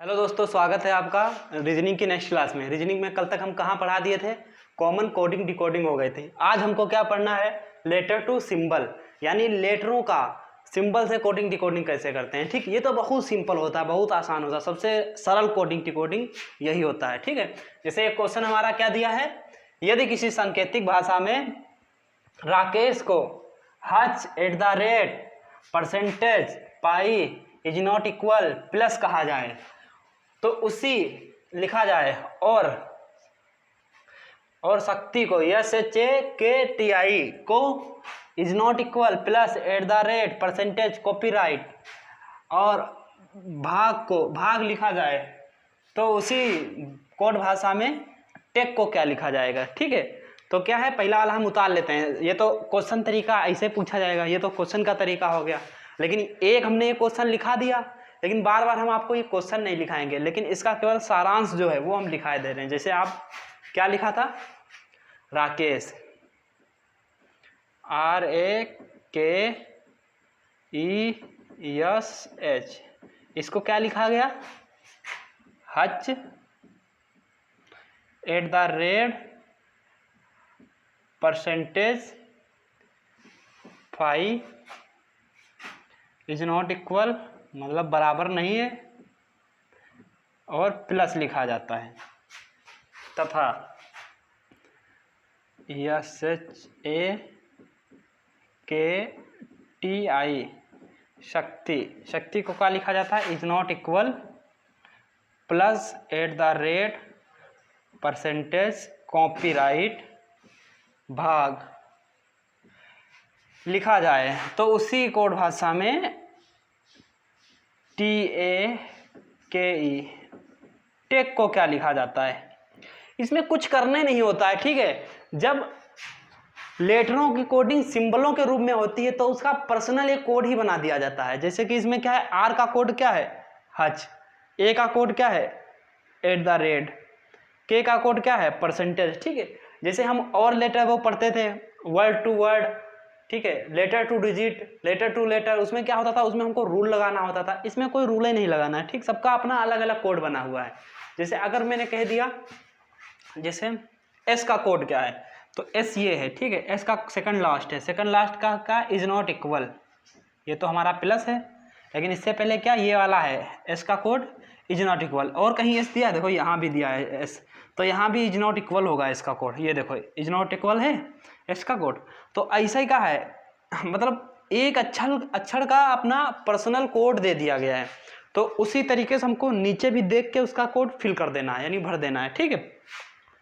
Hello दोस्तों, स्वागत है आपका रीजनिंग की नेक्स्ट क्लास में। रीजनिंग में कल तक हम कहाँ पढ़ा दिए थे? कॉमन कोडिंग डिकोडिंग हो गए थे। आज हमको क्या पढ़ना है? लेटर टू सिंबल, यानी लेटरों का सिंबल से कोडिंग डिकोडिंग कैसे करते हैं। ठीक, ये तो बहुत सिंपल होता है, बहुत आसान होता है। सबसे सरल कोडिंग डिकोडिंग यही होता है। ठीक है, जैसे एक क्वेश्चन हमारा क्या दिया है, यदि किसी सांकेतिक भाषा में राकेश को h@% pi is not equal plus कहा जाए तो उसी लिखा जाए, और शक्ति को SHAKTI को is not equal plus @ copyright, और भाग लिखा जाए तो उसी कोड भाषा में टेक को क्या लिखा जाएगा। ठीक है, तो क्या है, पहला वाला हम उतार लेते हैं। ये तो क्वेश्चन तरीका ऐसे पूछा जाएगा, ये तो क्वेश्चन का तरीका हो गया। लेकिन एक हमने ये क्वेश्चन लिखा दिया, लेकिन बार बार हम आपको ये क्वेश्चन नहीं लिखाएंगे, लेकिन इसका केवल सारांश जो है वो हम लिखाए दे रहे हैं। जैसे आप क्या लिखा था, राकेश RAKESH, इसको क्या लिखा गया, h@% phi is not equal, मतलब बराबर नहीं है, और प्लस लिखा जाता है, तथा SHAKTI शक्ति को क्या लिखा जाता है, is not equal plus @ copyright भाग लिखा जाए तो उसी कोड भाषा में TAKE टेक को क्या लिखा जाता है। इसमें कुछ करने नहीं होता है। ठीक है, जब लेटरों की कोडिंग सिंबलों के रूप में होती है तो उसका पर्सनल एक कोड ही बना दिया जाता है। जैसे कि इसमें क्या है, R का कोड क्या है H, A का कोड क्या है @ K का कोड क्या है %। ठीक है, जैसे हम और लेटर वो पढ़ते थे, वर्ड टू वर्ड, ठीक है, letter to digit, letter to letter, उसमें क्या होता था, उसमें हमको रूल लगाना होता था। इसमें कोई रूल ही नहीं लगाना है। ठीक, सबका अपना अलग अलग कोड बना हुआ है। जैसे अगर मैंने कह दिया, जैसे S का कोड क्या है, तो S ये है। ठीक है, S का सेकंड लास्ट है, सेकंड लास्ट का इज नॉट इक्वल, ये तो हमारा प्लस है, लेकिन इससे पहले क्या ये वाला है, S का कोड इज नॉट इक्वल, और कहीं S दिया है, देखो यहाँ भी दिया है S, तो यहाँ भी इज नॉट इक्वल होगा S का कोड, ये देखो इज नॉट इक्वल है S का कोड। तो ऐसा ही का है, मतलब एक अक्षर का अपना पर्सनल कोड दे दिया गया है, तो उसी तरीके से हमको नीचे भी देख के उसका कोड फिल कर देना है, यानी भर देना है। ठीक है,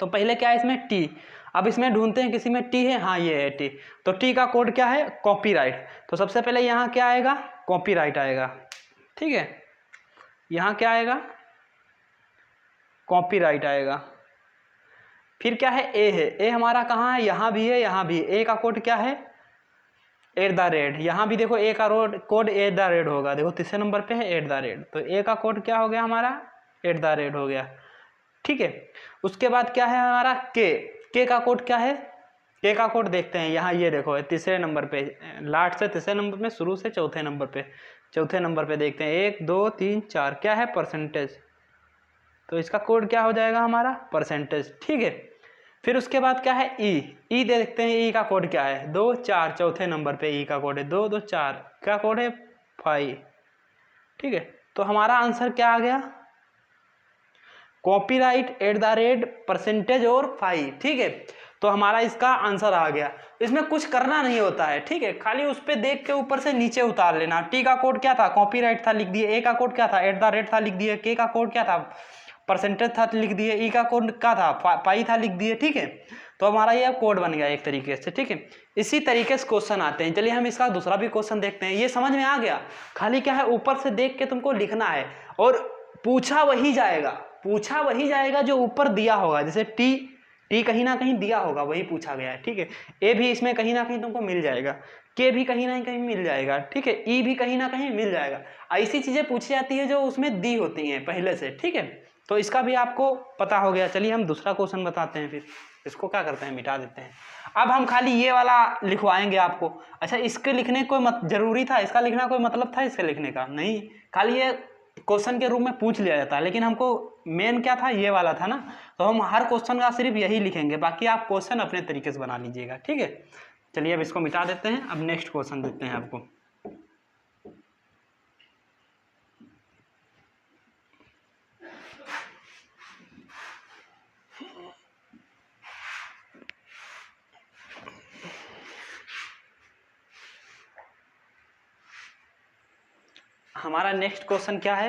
तो पहले क्या है इसमें T, अब इसमें ढूंढते हैं किसी में T है, हाँ ये है T, तो T का कोड क्या है, कॉपीराइट। तो सबसे पहले यहाँ क्या आएगा, कॉपीराइट आएगा। ठीक है, यहाँ क्या आएगा, कॉपीराइट आएगा। फिर क्या है, A है, A हमारा कहाँ है, यहाँ भी है, यहाँ भी। A का कोड क्या है @ यहाँ भी देखो A का कोड @ होगा, देखो तीसरे नंबर पे है @ तो A का कोड क्या हो गया हमारा, @ हो गया। ठीक है, उसके बाद क्या है हमारा K का कोड क्या है, K का कोड देखते हैं, यहाँ ये देखो तीसरे नंबर पे, लास्ट से तीसरे नंबर पे, शुरू से चौथे नंबर पे देखते हैं, 1 2 3 4, क्या है %, तो इसका कोड क्या हो जाएगा हमारा %। ठीक है, फिर उसके बाद क्या है E देखते हैं, E का कोड क्या है, 2 4, चौथे नंबर पे E का कोड है 2 2 4, क्या कोड है 5। ठीक है, तो हमारा आंसर क्या आ गया, कॉपीराइट @ % और 5। ठीक है, तो हमारा इसका आंसर आ गया। इसमें कुछ करना नहीं होता है। ठीक है, खाली उस पर देख के ऊपर से नीचे उतार लेना। T का कोड क्या था, कॉपीराइट था, लिख दिए। A का कोड क्या था, @ था, लिख दिए। K का कोड क्या था, % था, लिख दिए। E का कोड क्या था, पाई था, लिख दिए। ठीक है, तो हमारा ये कोड बन गया एक तरीके से। ठीक है, इसी तरीके से क्वेश्चन आते हैं। चलिए हम इसका दूसरा भी क्वेश्चन देखते हैं। ये समझ में आ गया, खाली क्या है, ऊपर से देख के तुमको लिखना है, और पूछा वही जाएगा जो ऊपर दिया होगा। जैसे टी कहीं ना कहीं दिया होगा, वही पूछा गया है। ठीक है, ए भी इसमें कहीं ना कहीं तुमको मिल जाएगा, के भी कहीं ना कहीं मिल जाएगा। ठीक है, ई भी कहीं ना कहीं मिल जाएगा। ऐसी चीजें पूछी जाती है जो उसमें दी होती हैं पहले से। ठीक है, तो इसका भी आपको पता हो गया। चलिए हम दूसरा क्वेश्चन बताते हैं, फिर इसको क्या करते हैं, मिटा देते हैं। अब हम खाली ये वाला लिखवाएंगे आपको। अच्छा, इसके लिखने कोई जरूरी था, इसका लिखना कोई मतलब था इसके लिखने का नहीं, खाली ये क्वेश्चन के रूप में पूछ लिया जाता है, लेकिन हमको मेन क्या था, ये वाला था ना, तो हम हर क्वेश्चन का सिर्फ यही लिखेंगे, बाकी आप क्वेश्चन अपने तरीके से बना लीजिएगा, ठीक है। चलिए अब इसको मिटा देते हैं, अब नेक्स्ट क्वेश्चन देते हैं आपको। हमारा नेक्स्ट क्वेश्चन क्या है,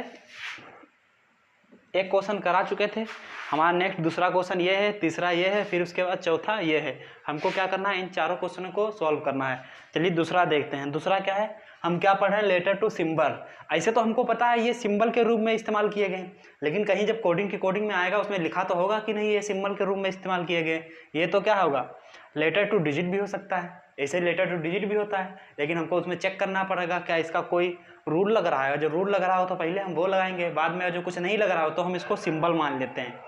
एक क्वेश्चन करा चुके थे, हमारा नेक्स्ट दूसरा क्वेश्चन ये है, तीसरा ये है, फिर उसके बाद चौथा ये है। हमको क्या करना है, इन चारों क्वेश्चनों को सॉल्व करना है। चलिए दूसरा देखते हैं। दूसरा क्या है, हम क्या पढ़ रहे हैं, लेटर टू सिंबल। ऐसे तो हमको पता है ये सिंबल के रूप में इस्तेमाल किए गए, लेकिन कहीं जब कोडिंग में आएगा उसमें लिखा तो होगा कि नहीं ये सिंबल के रूप में इस्तेमाल किए गए। ये तो क्या होगा, लेटर टू डिजिट भी हो सकता है, ऐसे लेटर टू डिजिट भी होता है, लेकिन हमको उसमें चेक करना पड़ेगा क्या इसका कोई रूल लग रहा है। जो रूल लग रहा हो तो पहले हम वो लगाएंगे, बाद में जो कुछ नहीं लग रहा हो तो हम इसको सिंबल मान लेते हैं,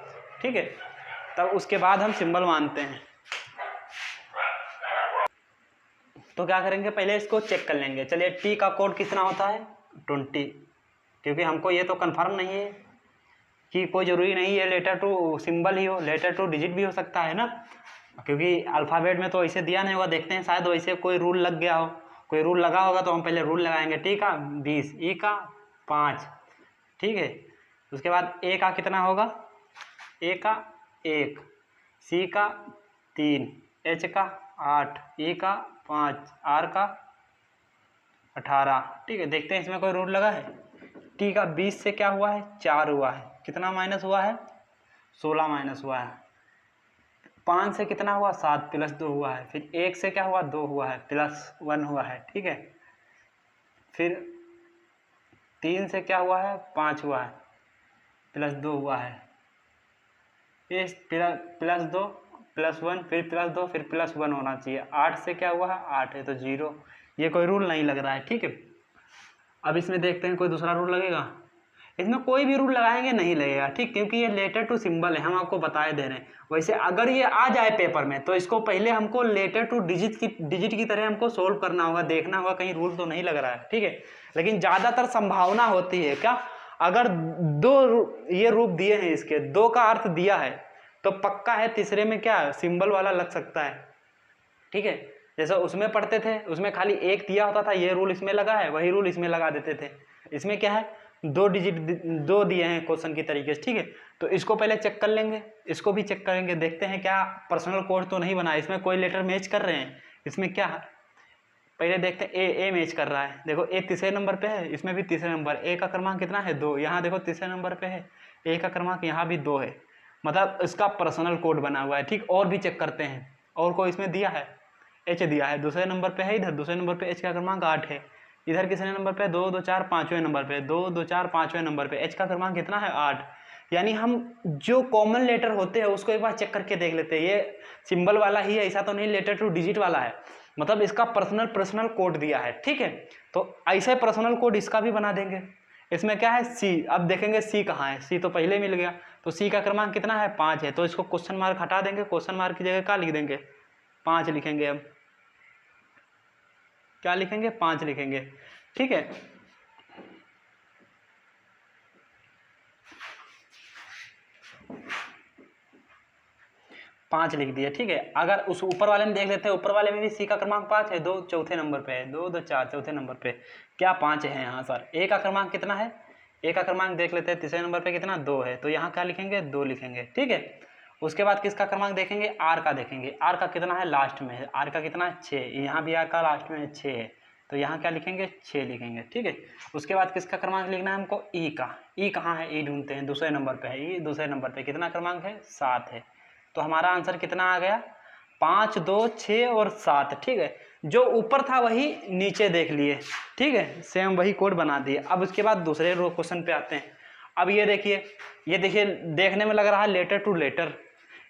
ठीक है। तब उसके बाद हम सिंबल मानते हैं। तो क्या करेंगे, पहले इसको चेक कर लेंगे। चलिए टी का कोड कितना होता है, 20, क्योंकि हमको ये तो कंफर्म नहीं है कि कोई ज़रूरी नहीं है लेटर टू सिंबल ही हो, लेटर टू डिजिट भी हो सकता है ना, क्योंकि अल्फ़ाबेट में तो ऐसे दिया नहीं होगा। देखते हैं शायद वैसे कोई रूल लग गया हो, कोई रूल लगा होगा तो हम पहले रूल लगाएंगे। टी का 20, ई का 5, ठीक है। उसके बाद ए का कितना होगा, ए का 1, सी का 3, एच का 8, ई का 5, आर का 18, ठीक है। देखते हैं इसमें कोई रूल लगा है। टी का 20 से क्या हुआ है, 4 हुआ है, कितना माइनस हुआ है, 16 माइनस हुआ है। 5 से कितना हुआ, 7 प्लस 2 हुआ है। फिर 1 से क्या हुआ, 2 हुआ है, प्लस 1 हुआ है, ठीक है। फिर 3 से क्या हुआ है, 5 हुआ है, प्लस 2 हुआ है। इस प्लस 2 प्लस 1 फिर प्लस 2 फिर प्लस 1 होना चाहिए। 8 से क्या हुआ है, 8 है तो 0। ये कोई रूल नहीं लग रहा है, ठीक है। अब इसमें देखते हैं कोई दूसरा रूल लगेगा। इसमें कोई भी रूल लगाएंगे नहीं लगेगा, ठीक, क्योंकि ये लेटर टू सिंबल है, हम आपको बताए दे रहे हैं। वैसे अगर ये आ जाए पेपर में तो इसको पहले हमको लेटर टू डिजिट की तरह हमको सोल्व करना होगा, देखना होगा कहीं रूल तो नहीं लग रहा है, ठीक है। लेकिन ज़्यादातर संभावना होती है क्या, अगर ये रूप दिए हैं, इसके 2 का अर्थ दिया है तो पक्का है तीसरे में क्या सिंबल वाला लग सकता है, ठीक है। जैसे उसमें पढ़ते थे, उसमें खाली 1 दिया होता था, ये रूल इसमें लगा है, वही रूल इसमें लगा देते थे। इसमें क्या है, 2 डिजिट 2 दिए हैं क्वेश्चन की तरीके से, ठीक है। तो इसको पहले चेक कर लेंगे, इसको भी चेक करेंगे, देखते हैं क्या पर्सनल कोड तो नहीं बना, इसमें कोई लेटर मैच कर रहे हैं। इसमें क्या है, पहले देखते हैं ए मैच कर रहा है। देखो ए तीसरे नंबर पे है, इसमें भी तीसरे नंबर, ए का क्रमांक कितना है, 2। यहाँ देखो तीसरे नंबर पे है, ए का क्रमांक यहाँ भी 2 है, मतलब इसका पर्सनल कोड बना हुआ है, ठीक। और भी चेक करते हैं, और कोई इसमें दिया है, एच दिया है, दूसरे नंबर पे है, इधर दूसरे नंबर पे एच का क्रमांक 8 है। इधर किसने नंबर पे, 2 2 4 5वें नंबर पे, 2 2 4 5वें नंबर पे एच का क्रमांक कितना है, 8। यानी हम जो कॉमन लेटर होते हैं उसको एक बार चेक करके देख लेते हैं, ये सिंबल वाला ही है, ऐसा तो नहीं लेटर टू डिजिट वाला है, मतलब इसका पर्सनल कोड दिया है, ठीक है। तो ऐसे पर्सनल कोड इसका भी बना देंगे। इसमें क्या है, सी। अब देखेंगे सी कहाँ है, सी तो पहले मिल गया, तो सी का क्रमांक कितना है, 5 है, तो इसको क्वेश्चन मार्क हटा देंगे, क्वेश्चन मार्क की जगह क्या लिख देंगे, 5 लिखेंगे। अब क्या लिखेंगे, 5 लिखेंगे, ठीक है। पाँच लिख दिए, ठीक है। अगर उस ऊपर वाले में देख लेते हैं, ऊपर वाले में भी सी का क्रमांक 5 है, 2 चौथे नंबर पे है, 2 2 4 चौथे नंबर पे क्या 5 है यहाँ सर। ए का क्रमांक कितना है, ए का क्रमांक देख लेते हैं, तीसरे नंबर पे कितना, 2 है, तो यहाँ क्या लिखेंगे, 2 लिखेंगे, ठीक है। उसके बाद किसका क्रमांक देखेंगे, आर का देखेंगे, आर का कितना है, लास्ट में है, आर का कितना है, 6, यहाँ भी आर का लास्ट में है 6 है, तो यहाँ क्या लिखेंगे, 6 लिखेंगे, ठीक है। उसके बाद किसका क्रमांक लिखना है हमको, ई का। ई कहाँ है, ई ढूंढते हैं, दूसरे नंबर पे है, ई दूसरे नंबर पे कितना क्रमांक है, 7 है। तो हमारा आंसर कितना आ गया, 5 2 6 और 7, ठीक है। जो ऊपर था वही नीचे देख लिए, ठीक है, सेम वही कोड बना दिए। अब उसके बाद दूसरे क्वेश्चन पे आते हैं। अब ये देखिए देखने में लग रहा है लेटर टू लेटर,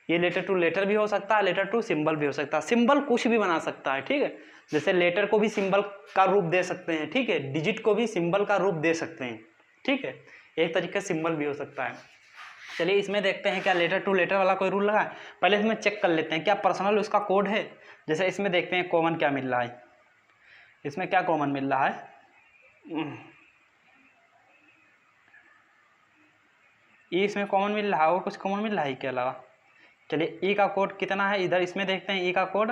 ये लेटर टू लेटर भी हो सकता है, लेटर टू सिंबल भी हो सकता है, सिंबल कुछ भी बना सकता है, ठीक है। जैसे लेटर को भी सिंबल का रूप दे सकते हैं, ठीक है, डिजिट को भी सिंबल का रूप दे सकते हैं, ठीक है, एक तरीके से सिंबल भी हो सकता है। चलिए इसमें देखते हैं क्या लेटर टू लेटर वाला कोई रूल लगा है, पहले इसमें चेक कर लेते हैं क्या पर्सनल उसका कोड है। जैसे इसमें देखते हैं कॉमन क्या मिल रहा है, इसमें क्या कॉमन मिल रहा है, ई इसमें कॉमन मिल रहा है, और कुछ कॉमन मिल रहा है के अलावा? चलिए ई का कोड कितना है इधर, इसमें देखते हैं ई का कोड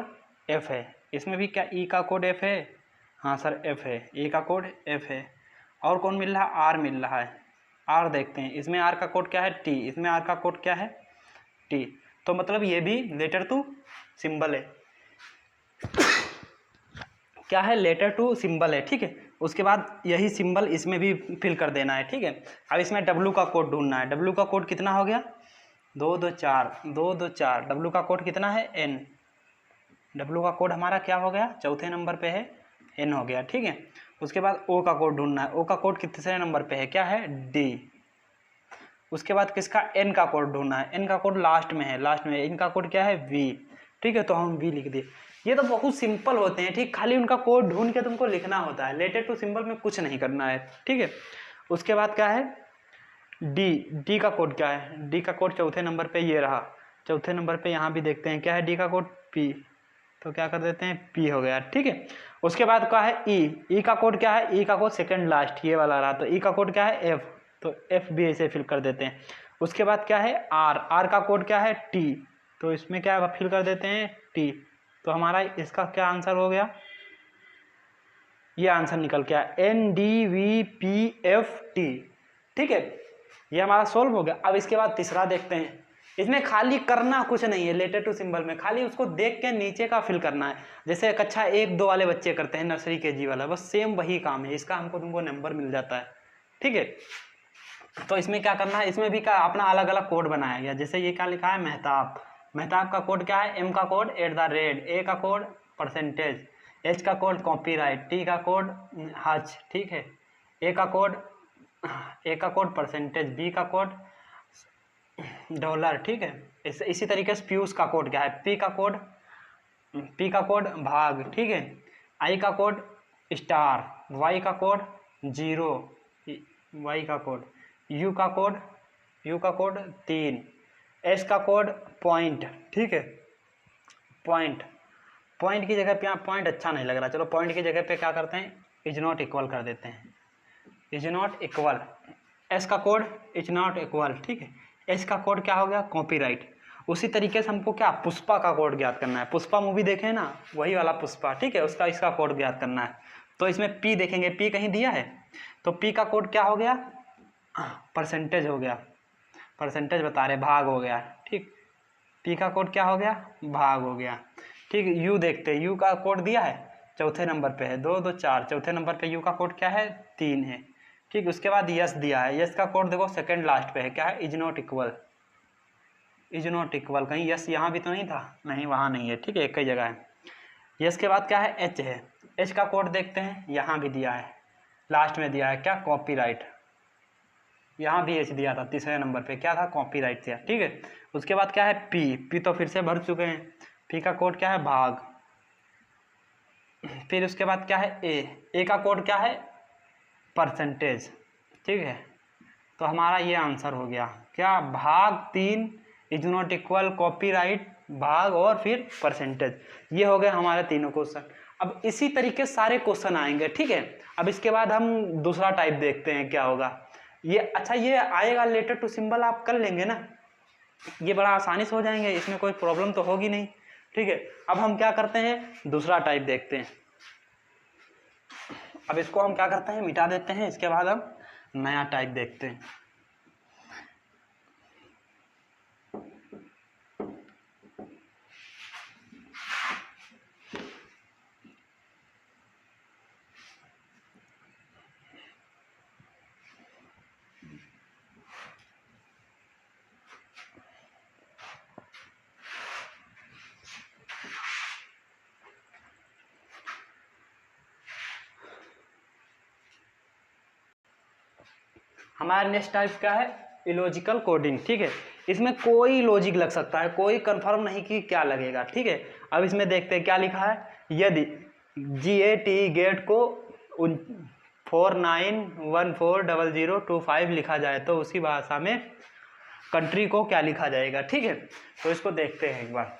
एफ है, इसमें भी क्या ई का कोड एफ है? हाँ सर एफ है, ई का कोड एफ है। और कौन मिल रहा है? आर मिल रहा है, आर देखते हैं, इसमें आर का कोड क्या है? टी, इसमें आर का कोड क्या है? टी। तो मतलब ये भी लेटर टू सिंबल है, क्या है? लेटर टू सिंबल है, ठीक है। उसके बाद यही सिंबल इसमें भी फिल कर देना है, ठीक है। अब इसमें डब्लू का कोड ढूंढना है, डब्लू का कोड कितना हो गया? 224 डब्लू का कोड कितना है? एन। डब्लू का कोड हमारा क्या हो गया? चौथे नंबर पे है, एन हो गया, ठीक है। उसके बाद ओ का कोड ढूंढना है, ओ का कोड कितने नंबर पे है? क्या है? डी। उसके बाद किसका? एन का कोड ढूंढना है, एन का कोड लास्ट में है, लास्ट में इनका कोड क्या है? वी, ठीक है। तो हम वी लिख दिए। ये तो बहुत सिंपल होते हैं, ठीक, खाली उनका कोड ढूंढ के तुमको लिखना होता है, लेटर टू सिंबल में कुछ नहीं करना है, ठीक है। उसके बाद क्या है? डी, डी का कोड क्या है? डी का कोड चौथे नंबर पे ये रहा, चौथे नंबर पे यहाँ भी देखते हैं क्या है डी का कोड? पी। तो क्या कर देते हैं? पी हो गया, ठीक है। उसके बाद क्या है? ई, ई का कोड क्या है? ई का कोड सेकंड लास्ट ये वाला रहा, तो ई का कोड क्या है? एफ, तो एफ भी ऐसे फिल कर देते हैं। उसके बाद क्या है? आर, आर का कोड क्या है? टी, तो इसमें क्या फिल कर देते हैं? टी। तो हमारा इसका क्या आंसर हो गया? ये आंसर निकल के आया N D V P F T, ठीक है। ये हमारा सोल्व हो गया। अब इसके बाद तीसरा देखते हैं, इसमें खाली करना कुछ नहीं है, लेटर टू सिंबल में खाली उसको देख के नीचे का फिल करना है, जैसे कक्षा 1-2 वाले बच्चे करते हैं, नर्सरी केजी वाला, बस सेम वही काम है, इसका हमको तुमको नंबर मिल जाता है, ठीक है। तो इसमें क्या करना है? इसमें भी क्या अपना अलग अलग कोड बनाया गया, जैसे ये क्या लिखा है? मेहताब, मेहताब का कोड क्या है? एम का कोड @, ए का कोड %, एच का कोड कॉपीराइट, टी का कोड हज, ठीक है, ए का कोड %, बी का कोड $, ठीक है। इसी तरीके से पीयूष का कोड क्या है? पी का कोड भाग, ठीक है। आई का कोड स्टार, वाई का कोड 0, वाई का कोड, यू का कोड 3, एस का कोड पॉइंट, ठीक है, पॉइंट, पॉइंट की जगह पे यहाँ पॉइंट अच्छा नहीं लग रहा, चलो पॉइंट की जगह पे क्या करते हैं? इज नॉट इक्वल कर देते हैं, इज नॉट इक्वल। एस का कोड इज नॉट इक्वल, ठीक है। एस का कोड क्या हो गया? कॉपीराइट। उसी तरीके से हमको क्या? पुष्पा का कोड ज्ञात करना है, पुष्पा मूवी देखे ना, वही वाला पुष्पा, ठीक है, उसका इसका कोड ज्ञात करना है। तो इसमें पी देखेंगे, पी कहीं दिया है, तो पी का कोड क्या हो गया? % हो गया, % बता रहे, भाग हो गया, ठीक। पी का कोड क्या हो गया? भाग हो गया, ठीक। यू देखते हैं, यू का कोड दिया है, चौथे नंबर पे है, 224, चौथे नंबर पे यू का कोड क्या है? 3 है, ठीक। उसके बाद यस दिया है, यस का कोड देखो सेकंड लास्ट पे है, क्या है? Is not equal, is not equal, कहीं यस यहाँ भी तो नहीं था? नहीं, वहाँ नहीं है, ठीक है, एक ही जगह है। यस के बाद क्या है? एच है, एच का कोड देखते हैं, यहाँ भी दिया है, लास्ट में दिया है, क्या? कॉपीराइट। यहाँ भी एच दिया था, तीसरे नंबर पे क्या था? कॉपीराइट था, ठीक है। उसके बाद क्या है? पी, पी तो फिर से भर चुके हैं, पी का कोड क्या है? भाग। फिर उसके बाद क्या है? ए का कोड क्या है? %, ठीक है। तो हमारा ये आंसर हो गया, क्या? भाग 3, इज नॉट इक्वल, कॉपीराइट, भाग और फिर %। ये हो गए हमारे तीनों क्वेश्चन। अब इसी तरीके सारे क्वेश्चन आएंगे, ठीक है। अब इसके बाद हम दूसरा टाइप देखते हैं क्या होगा ये। अच्छा, ये आएगा लेटर टू सिंबल, आप कर लेंगे ना, ये बड़ा आसानी से हो जाएंगे, इसमें कोई प्रॉब्लम तो होगी नहीं, ठीक है। अब हम क्या करते हैं? दूसरा टाइप देखते हैं। अब इसको हम क्या करते हैं? मिटा देते हैं, इसके बाद हम नया टाइप देखते हैं। हमारा नेक्स्ट टाइप क्या है? इलॉजिकल कोडिंग, ठीक है। इसमें कोई लॉजिक लग सकता है, कोई कंफर्म नहीं कि क्या लगेगा, ठीक है। अब इसमें देखते हैं क्या लिखा है। यदि GAT गेट को 49140025 लिखा जाए तो उसी भाषा में कंट्री को क्या लिखा जाएगा, ठीक है। तो इसको देखते हैं एक बार,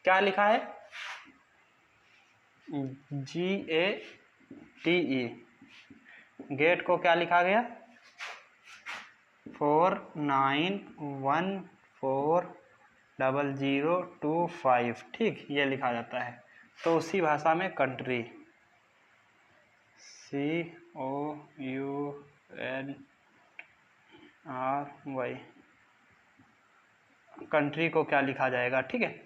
क्या लिखा है? GATE, गेट को क्या लिखा गया? 49140025, ठीक, ये लिखा जाता है। तो उसी भाषा में कंट्री, COUNRY, कंट्री को क्या लिखा जाएगा, ठीक है।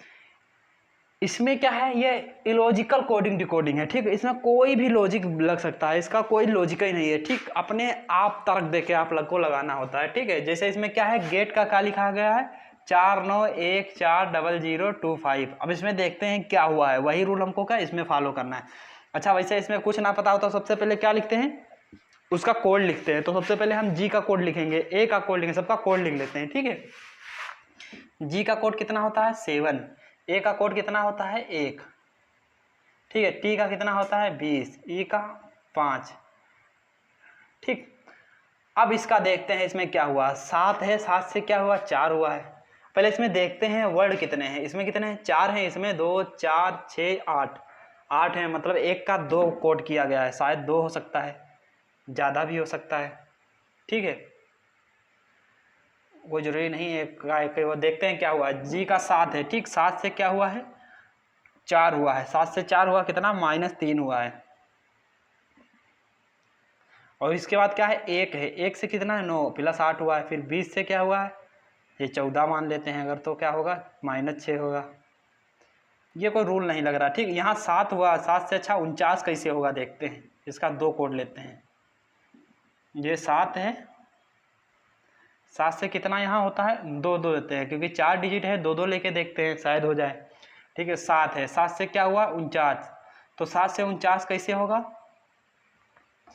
इसमें क्या है, ये इलॉजिकल कोडिंग डिकोडिंग है, ठीक है। इसमें कोई भी लॉजिक लग सकता है, इसका कोई लॉजिक ही नहीं है, ठीक। अपने आप तर्क देके आप लग को लगाना होता है, ठीक है। जैसे इसमें क्या है, गेट का क्या लिखा गया है, 49140025। अब इसमें देखते हैं क्या हुआ है, वही रूल हमको क्या इसमें फॉलो करना है। अच्छा, वैसे इसमें कुछ ना पता हो तो सबसे पहले क्या लिखते हैं, उसका कोड लिखते हैं। तो सबसे पहले हम जी का कोड लिखेंगे, ए का कोड लिखेंगे, सबका कोड लिख लेते हैं, ठीक है। जी का कोड कितना होता है 7, ए का कोड कितना होता है 1, ठीक है। टी का कितना होता है 20, ई का 5, ठीक। अब इसका देखते हैं इसमें क्या हुआ, 7 है, 7 से क्या हुआ 4 हुआ है। पहले इसमें देखते हैं वर्ड कितने हैं, इसमें कितने हैं 4 हैं, इसमें 2 4 6 8, 8 है, मतलब एक का 2 कोड किया गया है, शायद 2 हो सकता है, ज़्यादा भी हो सकता है, ठीक है। वो जरूरी नहीं है एक, वो देखते हैं क्या हुआ। जी का 7 है, ठीक, 7 से क्या हुआ है 4 हुआ है, 7 से 4 हुआ कितना -3 हुआ है। और इसके बाद क्या है 1 है, 1 से कितना है 9 +8 हुआ है। फिर 20 से क्या हुआ है, ये 14 मान लेते हैं अगर, तो क्या होगा -6 होगा। ये कोई रूल नहीं लग रहा, ठीक। यहाँ 7 हुआ, 7 से अच्छा 49 कैसे होगा देखते हैं, इसका 2 कोड लेते हैं। ये 7 है, 7 से कितना यहाँ होता है 2 2 देते हैं, क्योंकि 4 डिजिट है, 2 2 लेके देखते हैं शायद हो जाए, ठीक है। 7 है, 7 से क्या हुआ 49, तो 7 से 49 कैसे होगा,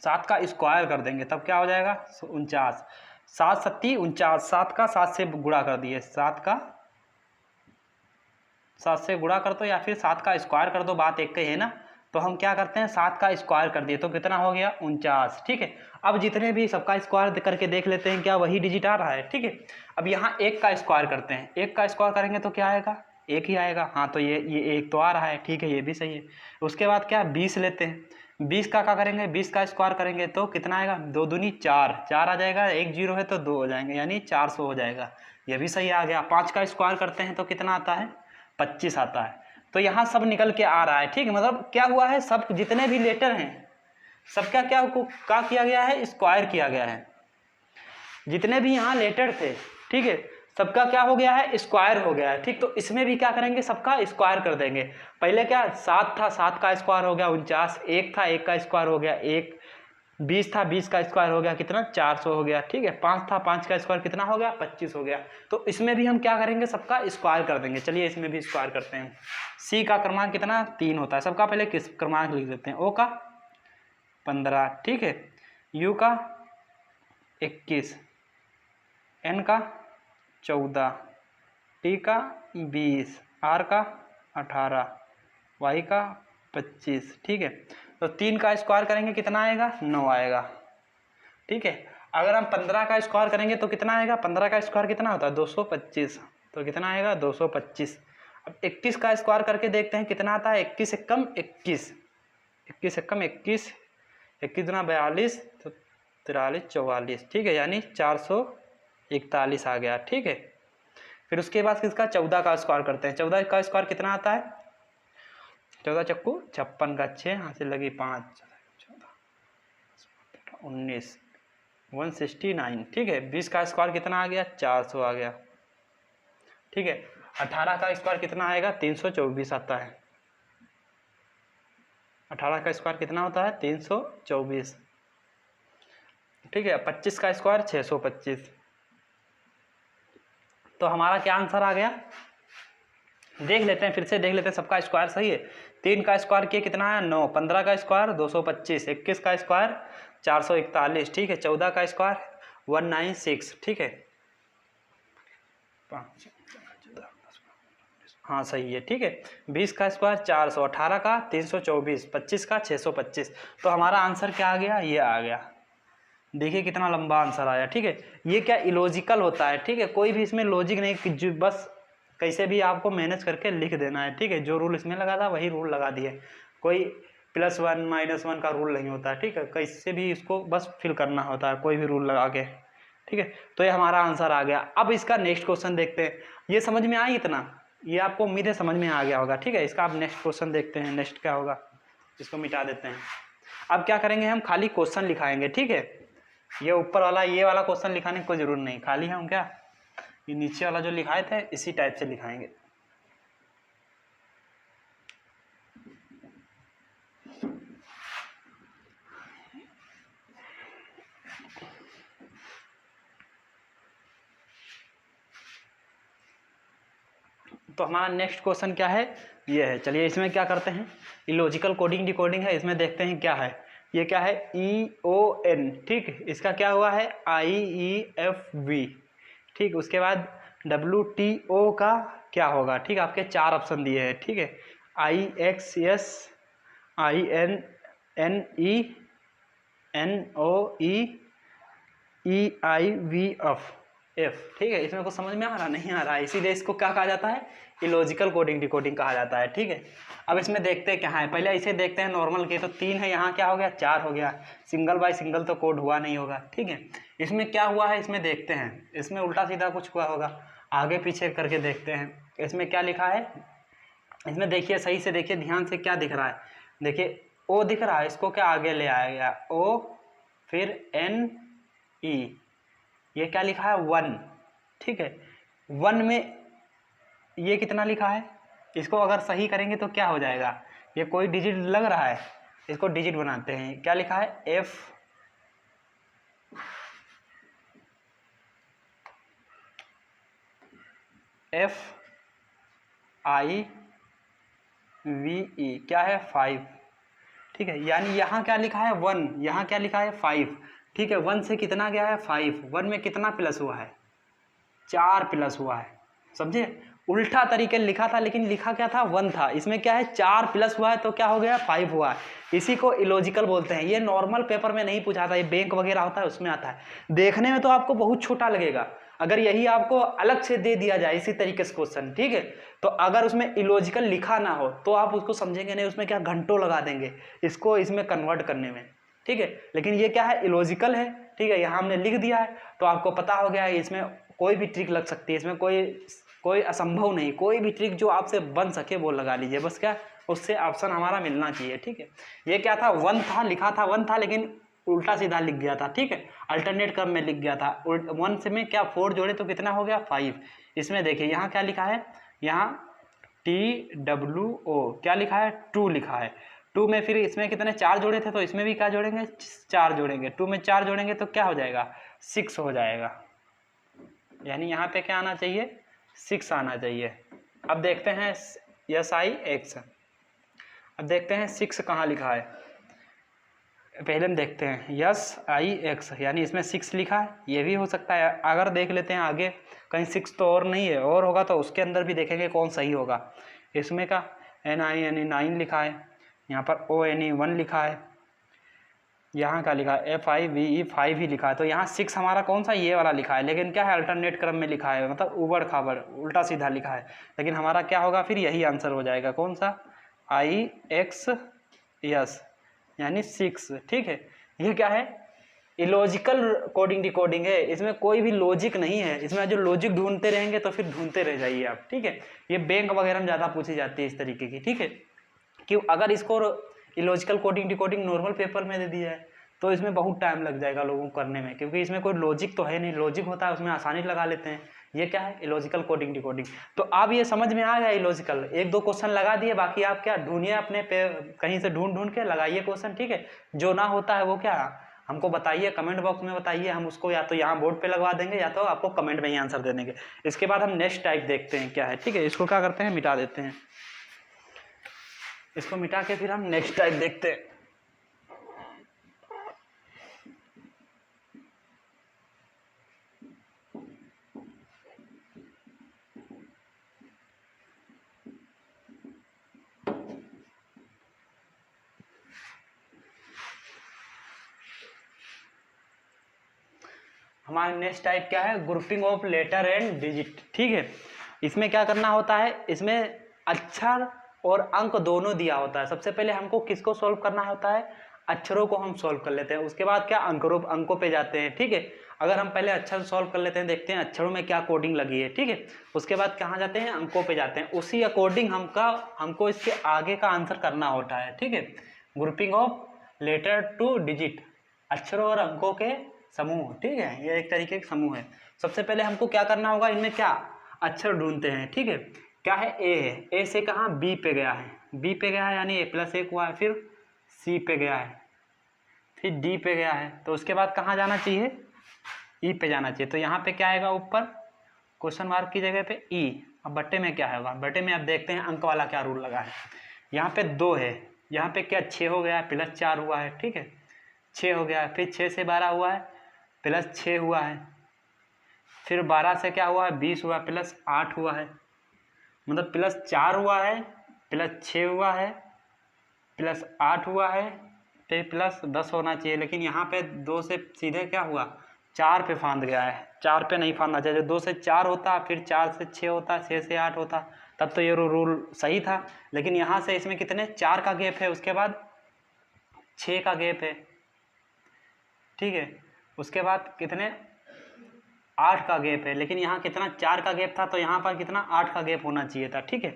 7 का स्क्वायर कर देंगे तब क्या हो जाएगा 49, 7 7 49, 7 का 7 से गुणा कर दिए, 7 का 7 से गुणा कर दो या फिर 7 का स्क्वायर कर दो, बात एक ही है ना। तो हम क्या करते हैं 7 का स्क्वायर कर दिए तो कितना हो गया 49, ठीक है। अब जितने भी सबका स्क्वायर करके देख लेते हैं क्या वही डिजिट आ रहा है, ठीक है। अब यहाँ 1 का स्क्वायर करते हैं, 1 का स्क्वायर करेंगे तो क्या आएगा 1 ही आएगा, हाँ तो ये 1 तो आ रहा है, ठीक है, ये भी सही है। उसके बाद क्या 20 लेते हैं, 20 का क्या करेंगे 20 का स्क्वायर करेंगे तो कितना आएगा 2 दूनी 4, 4 आ जाएगा, 1 0 है तो 2 हो जाएंगे, यानी 400 हो जाएगा, ये भी सही आ गया। 5 का स्क्वायर करते हैं तो कितना आता है 25 आता है। तो यहाँ सब निकल के आ रहा है, ठीक है। मतलब क्या हुआ है, सब जितने भी लेटर हैं सबका क्या किया गया है स्क्वायर किया गया है, जितने भी यहाँ लेटर थे, ठीक है, सबका क्या हो गया है स्क्वायर हो गया है, ठीक। तो इसमें भी क्या करेंगे सबका स्क्वायर कर देंगे। पहले क्या 7 था, 7 का स्क्वायर हो गया 49, 1 था, 1 का स्क्वायर हो गया 1, 20 था, 20 का स्क्वायर हो गया कितना 400 हो गया, ठीक है। 5 था, 5 का स्क्वायर कितना हो गया 25 हो गया। तो इसमें भी हम क्या करेंगे सबका स्क्वायर कर देंगे। चलिए इसमें भी स्क्वायर करते हैं। सी का क्रमांक कितना 3 होता है, सबका पहले किस क्रमांक लिख देते हैं, ओ का 15, ठीक है, यू का 21, एन का 14, टी का 20, आर का 18, वाई का 25, ठीक है। तो 3 का स्क्वायर करेंगे कितना आएगा 9 आएगा, ठीक है। अगर हम 15 का स्क्वायर करेंगे तो कितना आएगा, 15 का स्क्वायर कितना होता है 225, तो कितना आएगा 225। अब 21 का स्क्वायर करके देखते हैं कितना आता है, 21 एक कम 21, 21 एक कम 21, 21 दूना 42, तो 43 44, ठीक है, यानी 441 आ गया, ठीक है। फिर उसके बाद किसका 14 का स्क्वायर करते हैं, 14 का स्क्वायर कितना आता है 14 चक्कू 56 का 6, यहाँ से लगी 5, 19, 169, ठीक है। 20 का स्क्वायर कितना आ गया 400 आ गया, ठीक है। 18 का स्क्वायर कितना आएगा 324 आता है, 18 का स्क्वायर कितना होता है 324, ठीक है। 25 का स्क्वायर 625। तो हमारा क्या आंसर आ गया देख लेते हैं, फिर से देख लेते हैं, सबका स्क्वायर सही है। 3 का स्क्वायर किया कितना है 9, 15 का स्क्वायर 225, 21 का स्क्वायर 441, ठीक है। 14 का स्क्वायर 196, ठीक है, 5 हाँ सही है, ठीक है। 20 का स्क्वायर 400, 18 का 324, 25 का 625। तो हमारा आंसर क्या आ गया, ये आ गया। देखिए कितना लंबा आंसर आया, ठीक है। ये क्या इलॉजिकल होता है, ठीक है, कोई भी इसमें लॉजिक नहीं, कि जो बस कैसे भी आपको मैनेज करके लिख देना है, ठीक है। जो रूल इसमें लगा था वही रूल लगा दिए, कोई +1 -1 का रूल नहीं होता है, ठीक है। कैसे भी इसको बस फिल करना होता है कोई भी रूल लगा के, ठीक है, तो ये हमारा आंसर आ गया। अब इसका नेक्स्ट क्वेश्चन देखते हैं। ये समझ में आई इतना, ये आपको उम्मीद है समझ में आ गया होगा। ठीक है, इसका आप नेक्स्ट क्वेश्चन देखते हैं। नेक्स्ट क्या होगा, इसको मिटा देते हैं। अब क्या करेंगे, हम खाली क्वेश्चन लिखाएंगे। ठीक है, ये ऊपर वाला ये वाला क्वेश्चन लिखाने की कोई जरूरत नहीं, खाली हम क्या ये नीचे वाला जो लिखाए थे इसी टाइप से लिखाएंगे। तो हमारा नेक्स्ट क्वेश्चन क्या है, ये है। चलिए इसमें क्या करते हैं, इलॉजिकल कोडिंग डिकोडिंग है, इसमें देखते हैं क्या है। ये क्या है, EON। ठीक, इसका क्या हुआ है, IEFV। ठीक, उसके बाद WTO का क्या होगा। ठीक, आपके 4 ऑप्शन दिए हैं। ठीक है, IXS, INNE, NOE, EIVF। ठीक है, इसमें कुछ समझ में आ रहा नहीं आ रहा है, इसीलिए इसको क्या कहा जाता है, इलॉजिकल कोडिंग डिकोडिंग कहा जाता है। ठीक है, अब इसमें देखते हैं क्या है। पहले इसे देखते हैं नॉर्मल के, तो 3 है, यहाँ क्या हो गया 4 हो गया। सिंगल बाय सिंगल तो कोड हुआ नहीं होगा। ठीक है, इसमें क्या हुआ है, इसमें देखते हैं। इसमें उल्टा सीधा कुछ हुआ होगा, आगे पीछे करके देखते हैं। इसमें क्या लिखा है, इसमें देखिए सही से देखिए, ध्यान से क्या दिख रहा है। देखिए O दिख रहा है, इसको क्या आगे ले आया गया, O फिर NE, ये क्या लिखा है 1। ठीक है, 1 में ये कितना लिखा है, इसको अगर सही करेंगे तो क्या हो जाएगा, ये कोई डिजिट लग रहा है, इसको डिजिट बनाते हैं। क्या लिखा है, FIVE, क्या है 5। ठीक है, यानी यहाँ क्या लिखा है 1, यहाँ क्या लिखा है 5। ठीक है, 1 से कितना गया है 5, 1 में कितना प्लस हुआ है, 4 प्लस हुआ है। समझे, उल्टा तरीके लिखा था, लेकिन लिखा क्या था 1 था, इसमें क्या है 4 प्लस हुआ है, तो क्या हो गया 5 हुआ है। इसी को इलॉजिकल बोलते हैं। ये नॉर्मल पेपर में नहीं पूछा था, ये बैंक वगैरह होता है उसमें आता है। देखने में तो आपको बहुत छोटा लगेगा, अगर यही आपको अलग से दे दिया जाए इसी तरीके से क्वेश्चन। ठीक है, तो अगर उसमें इलॉजिकल लिखा ना हो तो आप उसको समझेंगे नहीं, उसमें क्या घंटों लगा देंगे इसको इसमें कन्वर्ट करने में। ठीक है, लेकिन ये क्या है, इलॉजिकल है। ठीक है, यहाँ हमने लिख दिया है तो आपको पता हो गया है, इसमें कोई भी ट्रिक लग सकती है, इसमें कोई असंभव नहीं, कोई भी ट्रिक जो आपसे बन सके वो लगा लीजिए, बस क्या उससे ऑप्शन हमारा मिलना चाहिए। ठीक है, ये क्या था 1 था, लिखा था 1 था, लेकिन उल्टा सीधा लिख गया था। ठीक है, अल्टरनेट क्रम में लिख गया था। 1 से में क्या 4 जोड़े तो कितना हो गया 5। इसमें देखिए यहाँ क्या लिखा है, यहाँ TWO क्या लिखा है 2 लिखा है। 2 में फिर इसमें कितने 4 जोड़े थे, तो इसमें भी क्या जोड़ेंगे 4 जोड़ेंगे। 2 में 4 जोड़ेंगे तो क्या हो जाएगा 6 हो जाएगा, यानी यहाँ पे क्या आना चाहिए 6 आना चाहिए। अब देखते हैं SIX, अब देखते हैं 6 कहाँ लिखा है, पहले हम देखते हैं SIX, यानी इसमें 6 लिखा है, ये भी हो सकता है। अगर देख लेते हैं आगे कहीं 6 तो और नहीं है, और होगा तो उसके अंदर भी देखेंगे कौन सही होगा। इसमें का NINE 9 लिखा है, यहाँ पर ONE 1 लिखा है, यहाँ का लिखा है FIVE 5 ही लिखा है, तो यहाँ 6 हमारा कौन सा ये वाला लिखा है, लेकिन क्या है अल्टरनेट क्रम में लिखा है, मतलब उबड़ खाबड़ उल्टा सीधा लिखा है। लेकिन हमारा क्या होगा फिर यही आंसर हो जाएगा, कौन सा IXS यानी 6। ठीक है, ये क्या है इलॉजिकल कोडिंग डिकोडिंग है, इसमें कोई भी लॉजिक नहीं है, इसमें जो लॉजिक ढूंढते रहेंगे तो फिर ढूंढते रह जाइए आप। ठीक है, ये बैंक वगैरह में ज़्यादा पूछी जाती है इस तरीके की। ठीक है, क्यों, अगर इसको illogical coding decoding normal paper में दे दिया है तो इसमें बहुत टाइम लग जाएगा लोगों को करने में, क्योंकि इसमें कोई लॉजिक तो है नहीं, लॉजिक होता है उसमें आसानी लगा लेते हैं। ये क्या है इलॉजिकल कोडिंग डिकोडिंग। तो अब ये समझ में आ गया इलॉजिकल, 1-2 क्वेश्चन लगा दिए, बाकी आप क्या ढूंढिए अपने पे कहीं से ढूंढ के लगाइए क्वेश्चन। ठीक है, जो ना होता है वो क्या हमको बताइए, कमेंट बॉक्स में बताइए, हम उसको या तो यहाँ बोर्ड पे लगवा देंगे या तो आपको कमेंट में ही आंसर दे देंगे। इसके बाद हम नेक्स्ट टाइप देखते हैं क्या है। ठीक है, इसको क्या करते हैं मिटा देते हैं, इसको मिटा के फिर हम नेक्स्ट टाइप देखते हैं। हमारा नेक्स्ट टाइप क्या है, grouping of letter and digit. ठीक है, इसमें क्या करना होता है, इसमें अक्षर और अंक दोनों दिया होता है। सबसे पहले हमको किसको सॉल्व करना होता है, अक्षरों को हम सॉल्व कर लेते हैं, उसके बाद क्या अंकों पे जाते हैं। ठीक है, अगर हम पहले अक्षर सॉल्व कर लेते हैं, देखते हैं अक्षरों में क्या कोडिंग लगी है। ठीक है, उसके बाद कहाँ जाते हैं, अंकों पे जाते हैं, उसी अकॉर्डिंग हमको इसके आगे का आंसर करना होता है। ठीक है, grouping of letter to digit, अक्षरों और अंकों के समूह। ठीक है, ये एक तरीके के समूह है। सबसे पहले हमको क्या करना होगा, इनमें क्या अक्षर ढूंढते हैं। ठीक है, क्या है, ए है, ए से कहाँ बी पे गया है, बी पे गया है यानी A+1 हुआ है, फिर सी पे गया है, फिर डी पे गया है, तो उसके बाद कहाँ जाना चाहिए, ई पे जाना चाहिए। तो यहाँ पे क्या आएगा, ऊपर क्वेश्चन मार्क की जगह पे ई। अब बट्टे में क्या होगा, बट्टे में अब देखते हैं अंक वाला क्या रूल लगा है। यहाँ पे 2 है, यहाँ पे क्या 6 हो गया है, +4 हुआ है। ठीक है, 6 हो गया है, फिर 6 से 12 हुआ है, +6 हुआ है, फिर 12 से क्या हुआ है, 20 हुआ, +8 हुआ है, मतलब +4 हुआ है, +6 हुआ है, +8 हुआ है, फिर +10 होना चाहिए। लेकिन यहाँ पे 2 से सीधे क्या हुआ, 4 पे फांद गया है, 4 पे नहीं फांदना चाहिए। 2 से 4 होता, फिर 4 से 6 होता, 6 से 8 होता, तब तो ये रूल सही था। लेकिन यहाँ से इसमें कितने 4 का गैप है, उसके बाद 6 का गैप है। ठीक है, उसके बाद कितने 8 का गैप है, लेकिन यहाँ कितना 4 का गैप था, तो यहाँ पर कितना 8 का गैप होना चाहिए था। ठीक है,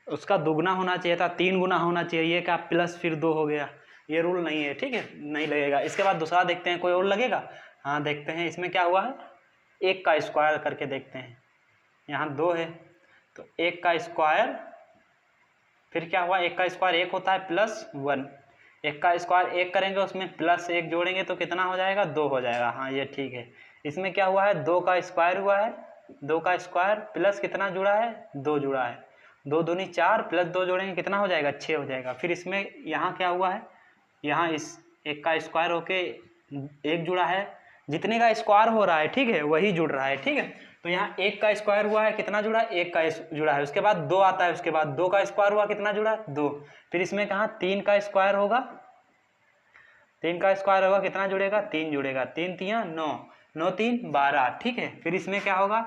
उसका दुगना होना चाहिए था, 3 गुना होना चाहिए, क्या प्लस फिर 2 हो गया, ये रूल नहीं है। ठीक है, नहीं लगेगा। इसके बाद दूसरा देखते हैं, कोई और लगेगा। हाँ देखते हैं, इसमें क्या हुआ है, 1 का स्क्वायर करके देखते हैं। यहाँ 2 है तो 1 का स्क्वायर, फिर क्या हुआ, 1 का स्क्वायर 1 होता है, +1, 1 का स्क्वायर 1 करेंगे, उसमें +1 जोड़ेंगे तो कितना हो जाएगा, 2 हो जाएगा। हाँ ये ठीक है। इसमें क्या हुआ है, 2 का स्क्वायर हुआ है, 2 का स्क्वायर प्लस कितना जुड़ा है, 2 जुड़ा है, 2 दूनी 4, +2 जोड़ेंगे कितना हो जाएगा, 6 हो जाएगा। फिर इसमें यहाँ क्या हुआ है, यहाँ इस 1 का स्क्वायर होके 1 जुड़ा है, जितने का स्क्वायर हो रहा है ठीक है वही जुड़ रहा है। ठीक है, तो यहाँ 1 का स्क्वायर हुआ है, कितना जुड़ा है, 1 का जुड़ा है, उसके बाद 2 आता है, उसके बाद 2 का स्क्वायर हुआ, कितना जुड़ा है, 2। फिर इसमें कहाँ 3 का स्क्वायर होगा, 3 का स्क्वायर होगा, कितना जुड़ेगा, 3 जुड़ेगा, 3 3 9, 9 3 12। ठीक है, फिर इसमें क्या होगा,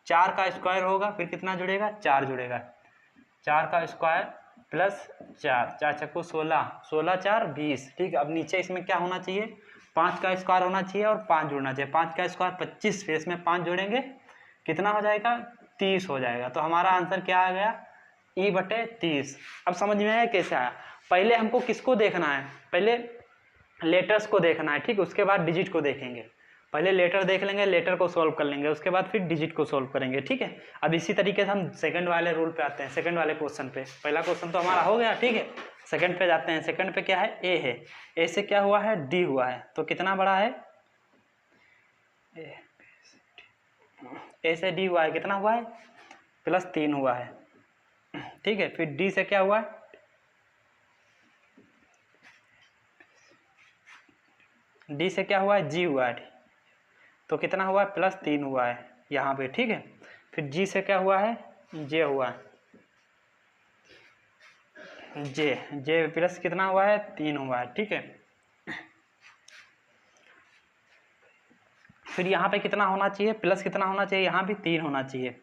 4 का स्क्वायर होगा, फिर कितना जुड़ेगा, 4 जुड़ेगा, 4 का स्क्वायर +4, 4 चक्कू 16, 16 4 20। ठीक है, अब नीचे इसमें क्या होना चाहिए, 5 का स्क्वायर होना चाहिए और 5 जुड़ना चाहिए, 5 का स्क्वायर 25, फिर इसमें 5 जोड़ेंगे कितना हो जाएगा, 30 हो जाएगा। तो हमारा आंसर क्या आ गया, E/30। अब समझ में आया कैसे आया। पहले हमको किसको देखना है, पहले लेटर्स को देखना है। ठीक है, उसके बाद डिजिट को देखेंगे। पहले लेटर देख लेंगे, लेटर को सॉल्व कर लेंगे, उसके बाद फिर डिजिट को सॉल्व करेंगे। ठीक है, अब इसी तरीके से हम सेकंड वाले रूल पे आते हैं, सेकंड वाले क्वेश्चन पे। पहला क्वेश्चन तो हमारा हो गया। ठीक है, सेकंड पे जाते हैं। सेकंड पे क्या है, ए है, ए से क्या हुआ है, डी हुआ है, तो कितना बड़ा है, ए से डी हुआ है, कितना हुआ है, +3 हुआ है। ठीक है, फिर डी से क्या हुआ है, डी से क्या हुआ है, जी हुआ है, तो कितना हुआ है, +3 हुआ है यहाँ पे। ठीक है, फिर जी से क्या हुआ है, जे हुआ है, जे प्लस कितना हुआ है, 3 हुआ है। ठीक है, फिर यहाँ पे कितना होना चाहिए, प्लस कितना होना चाहिए, यहाँ भी 3 होना चाहिए।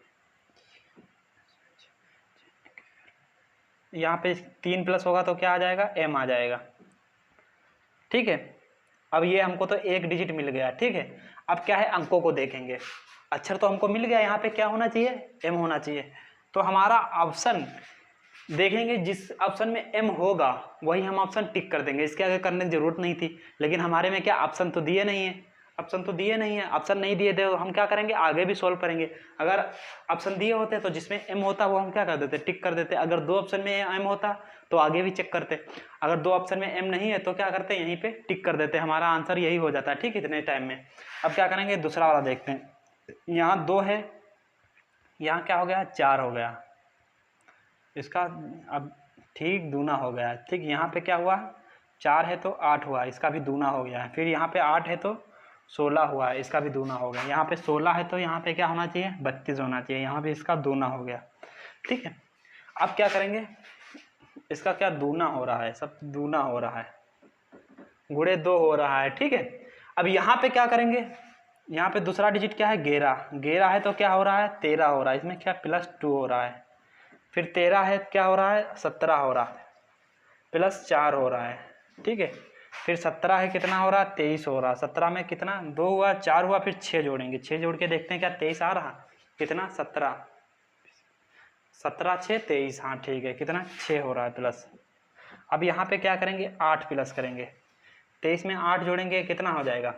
यहाँ पे 3 प्लस होगा तो क्या आ जाएगा, m आ जाएगा। ठीक है, अब ये हमको तो एक डिजिट मिल गया। ठीक है, अब क्या है, अंकों को देखेंगे। अक्षर तो हमको मिल गया, यहाँ पे क्या होना चाहिए, m होना चाहिए। तो हमारा ऑप्शन देखेंगे, जिस ऑप्शन में m होगा वही हम ऑप्शन टिक कर देंगे, इसके आगे करने की जरूरत नहीं थी। लेकिन हमारे में क्या ऑप्शन तो दिए नहीं है, ऑप्शन तो दिए नहीं है, ऑप्शन नहीं दिए थे तो हम क्या करेंगे, आगे भी सोल्व करेंगे। अगर ऑप्शन दिए होते तो जिसमें m होता वो हम क्या कर देते, टिक कर देते। अगर 2 ऑप्शन में m होता तो आगे भी चेक करते, अगर 2 ऑप्शन में m नहीं है तो क्या करते, यहीं पे टिक कर देते, हमारा आंसर यही हो जाता है। ठीक, इतने टाइम में। अब क्या करेंगे, दूसरा वाला देखते हैं। यहाँ 2 है, यहाँ क्या हो गया, 4 हो गया, इसका अब ठीक दूना हो गया। ठीक, यहाँ पे क्या हुआ, 4 है तो 8 हुआ, इसका भी दूना हो गया है। फिर यहाँ पे 8 है तो 16 हुआ है, इसका भी दूना हो गया। यहाँ पे 16 है तो यहाँ पे क्या होना चाहिए, 32 होना चाहिए, यहाँ पे इसका दूना हो गया। ठीक है, अब क्या करेंगे, इसका क्या दूना हो रहा है, सब दूना हो रहा है, गुणे 2 हो रहा है। ठीक है, अब यहाँ पे क्या करेंगे, यहाँ पे दूसरा डिजिट क्या है, 11, 11 है तो क्या हो रहा है, 13 हो रहा है, इसमें क्या +2 हो रहा है। फिर 13 है क्या हो रहा है, 17 हो रहा है, +4 हो रहा है। ठीक है, फिर 17 है कितना हो रहा, 23 हो रहा। 17 में कितना, 2 हुआ, 4 हुआ, फिर 6 जोड़ेंगे, 6 जोड़ के देखते हैं क्या 23 आ रहा, कितना 17, 17 6 23, हाँ ठीक है, कितना 6 हो रहा है प्लस। अब यहाँ पे क्या करेंगे, 8 प्लस करेंगे, 23 में 8 जोड़ेंगे कितना हो जाएगा,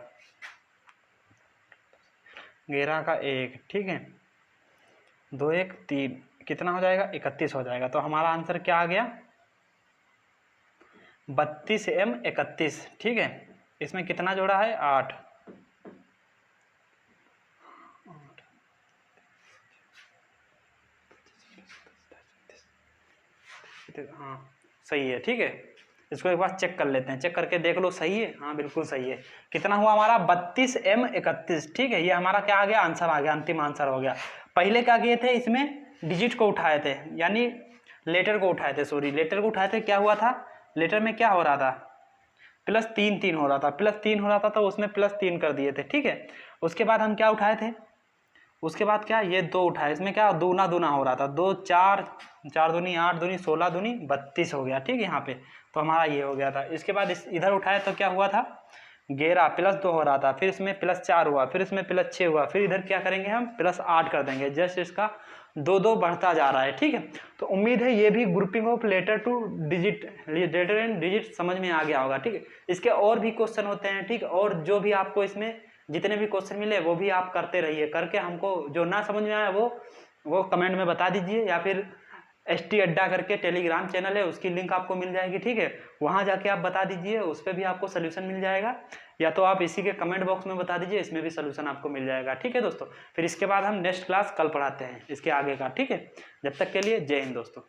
11 का 1, ठीक है, 2 1 3, कितना हो जाएगा 31 हो जाएगा। तो हमारा आंसर क्या आ गया, 32M 31, ठीक है। इसमें कितना जोड़ा है, 8, हाँ सही है, ठीक है। इसको एक बार चेक कर लेते हैं, चेक करके देख लो सही है, हाँ बिल्कुल सही है। कितना हुआ हमारा, 32M 31, ठीक है। ये हमारा क्या आ गया, आंसर आ गया, अंतिम आंसर हो गया। पहले क्या किए थे, इसमें डिजिट को उठाए थे, यानी लेटर को उठाए थे, सॉरी लेटर को उठाए थे। क्या हुआ था, लेटर में क्या हो रहा था, +3 हो रहा था, +3 हो रहा था, तो उसमें +3 कर दिए थे, ठीक है। उसके बाद हम क्या उठाए थे, उसके बाद क्या, ये 2 उठाए, इसमें क्या दूना दूना हो रहा था, 2 4, 4 दूनी 8, दूनी 16, दूनी 32 हो गया, ठीक है यहाँ पे। तो हमारा ये हो गया था। इसके बाद इधर उठाए तो क्या हुआ था, 11 +2 हो रहा था, फिर इसमें +4 हुआ, फिर इसमें +6 हुआ, फिर इधर क्या करेंगे हम, +8 कर देंगे। जस्ट इसका 2 बढ़ता जा रहा है, ठीक है। तो उम्मीद है ये भी grouping of letter to digit, letter and digit समझ में आ गया होगा, ठीक है। इसके और भी क्वेश्चन होते हैं, ठीक, और जो भी आपको इसमें जितने भी क्वेश्चन मिले वो भी आप करते रहिए, करके हमको जो ना समझ में आया वो कमेंट में बता दीजिए, या फिर ST अड्डा करके टेलीग्राम चैनल है, उसकी लिंक आपको मिल जाएगी, ठीक है। वहाँ जाके आप बता दीजिए, उस पर भी आपको सोल्यूशन मिल जाएगा, या तो आप इसी के कमेंट बॉक्स में बता दीजिए, इसमें भी सोल्यूशन आपको मिल जाएगा, ठीक है दोस्तों। फिर इसके बाद हम नेक्स्ट क्लास कल पढ़ाते हैं इसके आगे का, ठीक है। जब तक के लिए जय हिंद दोस्तों।